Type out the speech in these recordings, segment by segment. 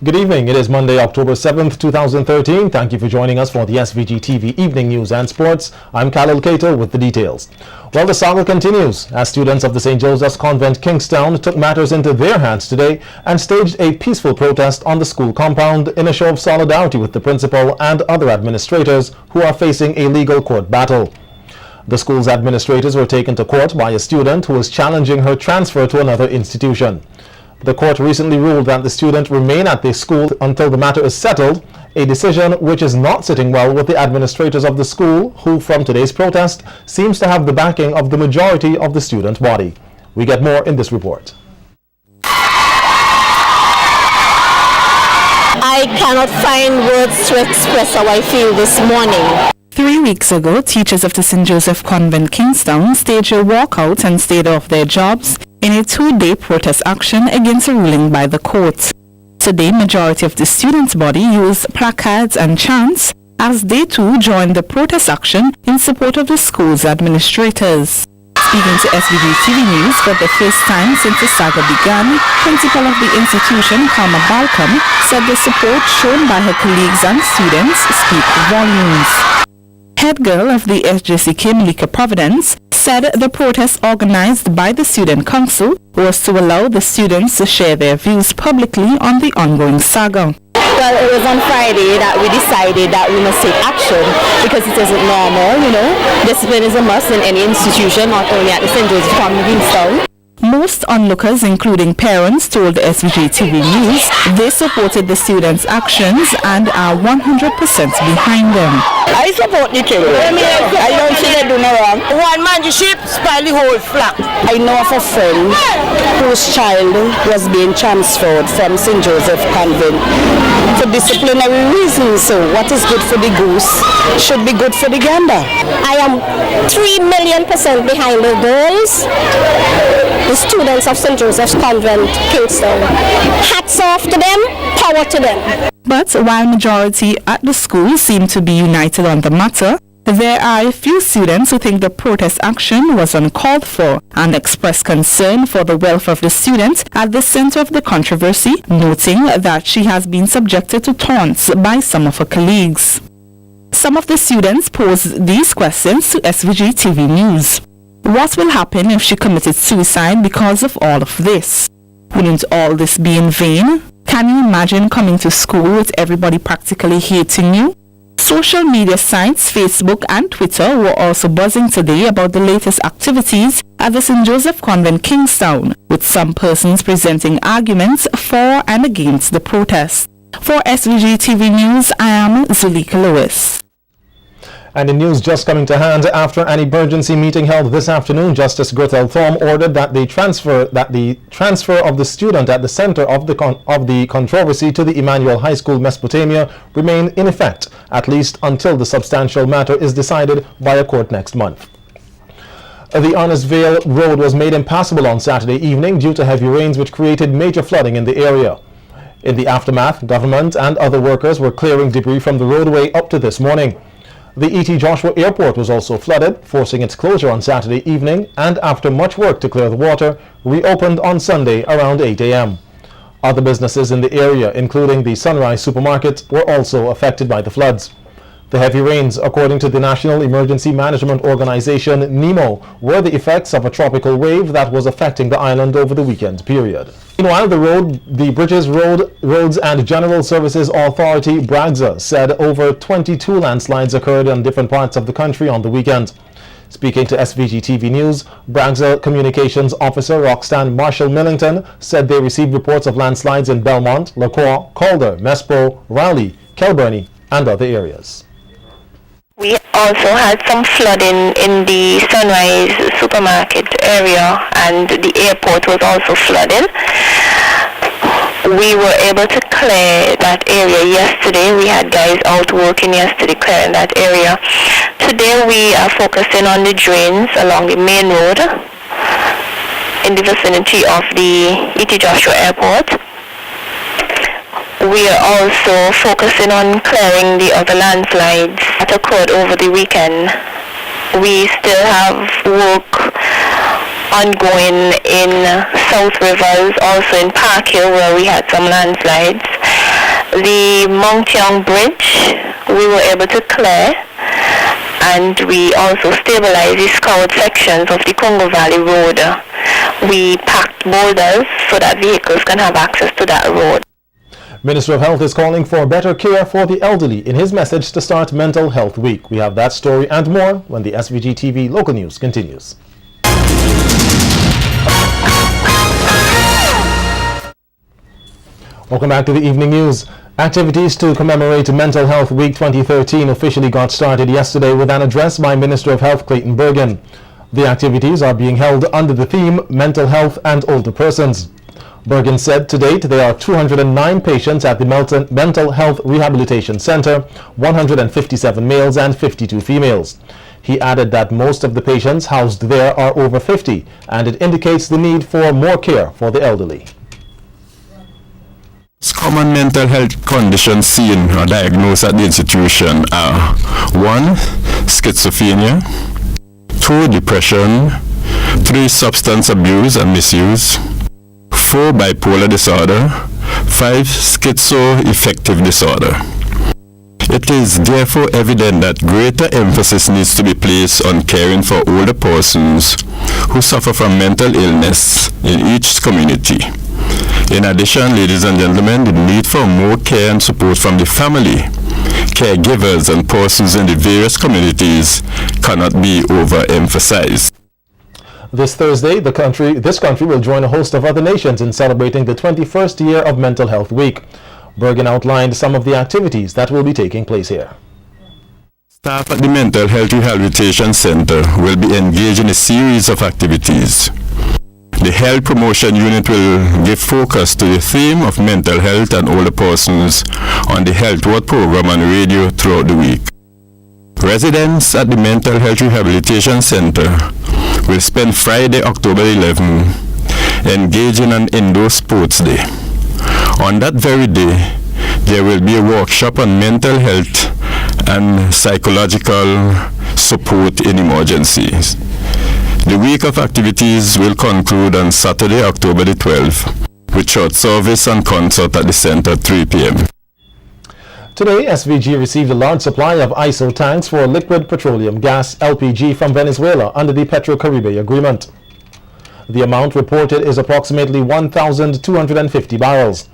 Good evening. It is Monday, October 7th, 2013. Thank you for joining us for the SVG-TV Evening News and Sports. I'm Khalil Cato with the details. Well, the saga continues as students of the St. Joseph's Convent, Kingston, took matters into their hands today and staged a peaceful protest on the school compound in a show of solidarity with the principal and other administrators who are facing a legal court battle. The school's administrators were taken to court by a student who was challenging her transfer to another institution. The court recently ruled that the student remain at the school until the matter is settled, a decision which is not sitting well with the administrators of the school, who from today's protest seems to have the backing of the majority of the student body. We get more in this report. I cannot find words to express how I feel this morning. 3 weeks ago, teachers of the St. Joseph Convent, Kingston, staged a walkout and stayed off their jobs in a 2-day protest action against a ruling by the court. Today, majority of the students' body used placards and chants as they too joined the protest action in support of the school's administrators. Speaking to SVG-TV News for the first time since the saga began, principal of the institution, Karma Balcom, said the support shown by her colleagues and students speak volumes. Head girl of the SJCK, Malika Providence, said the protest organized by the Student Council was to allow the students to share their views publicly on the ongoing saga. Well, it was on Friday that we decided that we must take action because it isn't normal, Discipline is a must in any institution, not only at the St. Joseph Convent, Kingston. Most onlookers, including parents, told the SVG-TV News they supported the students' actions and are 100% behind them. I support the children. I don't see they do no wrong. One man the ship spoil the whole flock. I know of a friend whose child was being transferred from St. Joseph Convent for disciplinary reasons. So what is good for the goose should be good for the gander. I am 3,000,000% behind the girls, the students of St. Joseph's Convent, Kingston. Hats off to them, power to them. But while majority at the school seem to be united on the matter, there are a few students who think the protest action was uncalled for and express concern for the welfare of the student at the center of the controversy, noting that she has been subjected to taunts by some of her colleagues. Some of the students posed these questions to SVG-TV News. What will happen if she committed suicide because of all of this? Wouldn't all this be in vain? Can you imagine coming to school with everybody practically hating you? Social media sites, Facebook and Twitter were also buzzing today about the latest activities at the St. Joseph Convent, Kingston, with some persons presenting arguments for and against the protest. For SVG-TV News, I am Zulika Lewis. And in news just coming to hand, after an emergency meeting held this afternoon, Justice Gretel Thorm ordered that the transfer of the student at the center of the controversy to the Emmanuel High School, Mesopotamia, remain in effect, at least until the substantial matter is decided by a court next month. The Honest Vale Road was made impassable on Saturday evening due to heavy rains which created major flooding in the area. In the aftermath, government and other workers were clearing debris from the roadway up to this morning. The E.T. Joshua Airport was also flooded, forcing its closure on Saturday evening, and after much work to clear the water, reopened on Sunday around 8 a.m. Other businesses in the area, including the Sunrise Supermarket, were also affected by the floods. The heavy rains, according to the National Emergency Management Organization, NEMO, were the effects of a tropical wave that was affecting the island over the weekend period. Meanwhile, the Bridges, Roads and General Services Authority, BRAGZA, said over 22 landslides occurred in different parts of the country on the weekend. Speaking to SVG-TV News, BRAGZA Communications Officer Roxanne Marshall Millington said they received reports of landslides in Belmont, La Croix, Calder, Mespro, Raleigh, Kelburnie, and other areas. We also had some flooding in the Sunrise Supermarket area, and the airport was also flooded. We were able to clear that area yesterday. We had guys out working yesterday clearing that area. Today we are focusing on the drains along the main road in the vicinity of the E.T. Joshua Airport. We are also focusing on clearing the other landslides that occurred over the weekend. We still have work ongoing in South Rivers, also in Park Hill where we had some landslides. the Mount Young Bridge we were able to clear, and we also stabilized the scout sections of the Congo Valley Road. We packed boulders so that vehicles can have access to that road. Minister of Health is calling for better care for the elderly in his message to start Mental Health Week. We have that story and more when the SVG-TV local news continues. Welcome back to the evening news. Activities to commemorate Mental Health Week 2013 officially got started yesterday with an address by Minister of Health Clayton Bergen. The activities are being held under the theme Mental Health and Older Persons. Bergen said to date there are 209 patients at the Mental Health Rehabilitation Center, 157 males and 52 females. He added that most of the patients housed there are over 50, and it indicates the need for more care for the elderly. Common mental health conditions seen or diagnosed at the institution are 1. Schizophrenia, 2. Depression, 3. Substance abuse and misuse, 4. Bipolar disorder, 5. Schizoaffective disorder. It is therefore evident that greater emphasis needs to be placed on caring for older persons who suffer from mental illness in each community. In addition, ladies and gentlemen, the need for more care and support from the family, caregivers and persons in the various communities cannot be overemphasized. This Thursday, this country will join a host of other nations in celebrating the 21st year of Mental Health Week. Bergen outlined some of the activities that will be taking place here. Staff at the Mental Health Rehabilitation Center will be engaged in a series of activities. The Health Promotion Unit will give focus to the theme of mental health and older persons on the Health Word program on radio throughout the week. Residents at the Mental Health Rehabilitation Center will spend Friday, October 11, engaged in an indoor sports day. On that very day, there will be a workshop on mental health and psychological support in emergencies. The week of activities will conclude on Saturday, October the 12th, with short service and concert at the center at 3 p.m. Today, SVG received a large supply of ISO tanks for liquid petroleum gas (LPG) from Venezuela under the Petrocaribe agreement. The amount reported is approximately 1,250 barrels.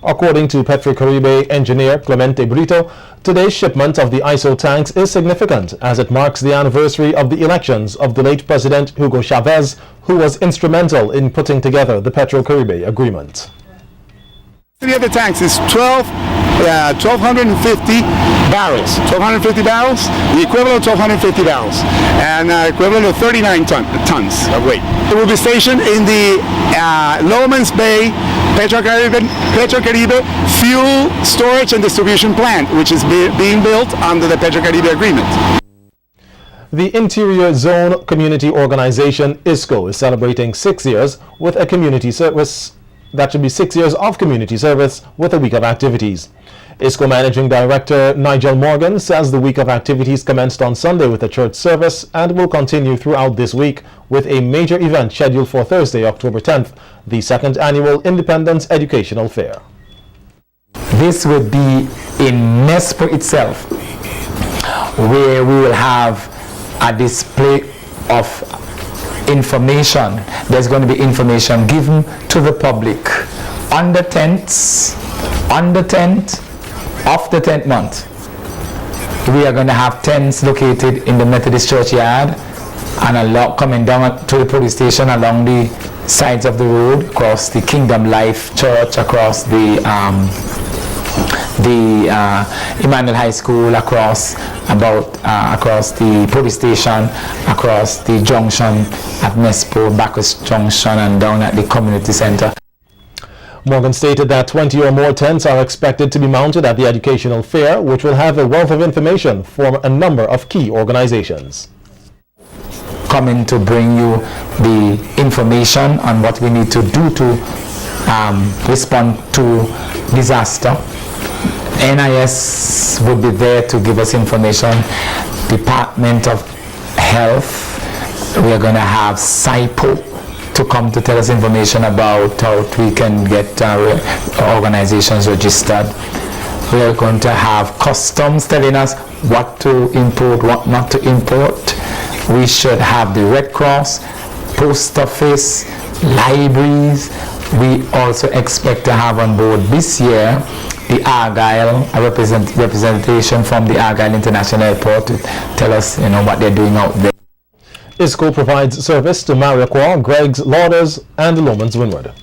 According to Petrocaribe engineer Clemente Brito, today's shipment of the ISO tanks is significant as it marks the anniversary of the elections of the late President Hugo Chavez, who was instrumental in putting together the Petrocaribe agreement. The other tanks is 1,250 barrels. 1,250 barrels, the equivalent of 1,250 barrels, and equivalent of 39 tons of weight. It will be stationed in the Lowman's Bay Petrocaribe fuel storage and distribution plant, which is being built under the Petrocaribe agreement. The Interior Zone Community Organization, ISCO, is celebrating 6 years with a community service. That should be 6 years of community service with a week of activities. ISCO Managing Director Nigel Morgan says the week of activities commenced on Sunday with a church service and will continue throughout this week with a major event scheduled for Thursday, October 10th, the second annual Independence Educational Fair. This will be in Nespo itself, where we will have a display of information. There's going to be information given to the public on the 10th of the 10th month. We are going to have tents located in the Methodist churchyard and a lot coming down to the police station along the sides of the road, across the Kingdom Life Church, across the Emmanuel High School, across the police station, across the junction at Nespo, Bacchus Junction, and down at the community center. Morgan stated that 20 or more tents are expected to be mounted at the educational fair, which will have a wealth of information for a number of key organizations. Coming to bring you the information on what we need to do to respond to disaster. NIS will be there to give us information. Department of Health, we are going to have SIPO to come to tell us information about how we can get our organizations registered. We are going to have customs telling us what to import, what not to import. We should have the Red Cross, post office, libraries. We also expect to have on board this year the Argyle, a representation from the Argyle International Airport to tell us, what they're doing out there. ISCO provides service to Mariaquaw, Greggs, Lauders, and Lomans Windward.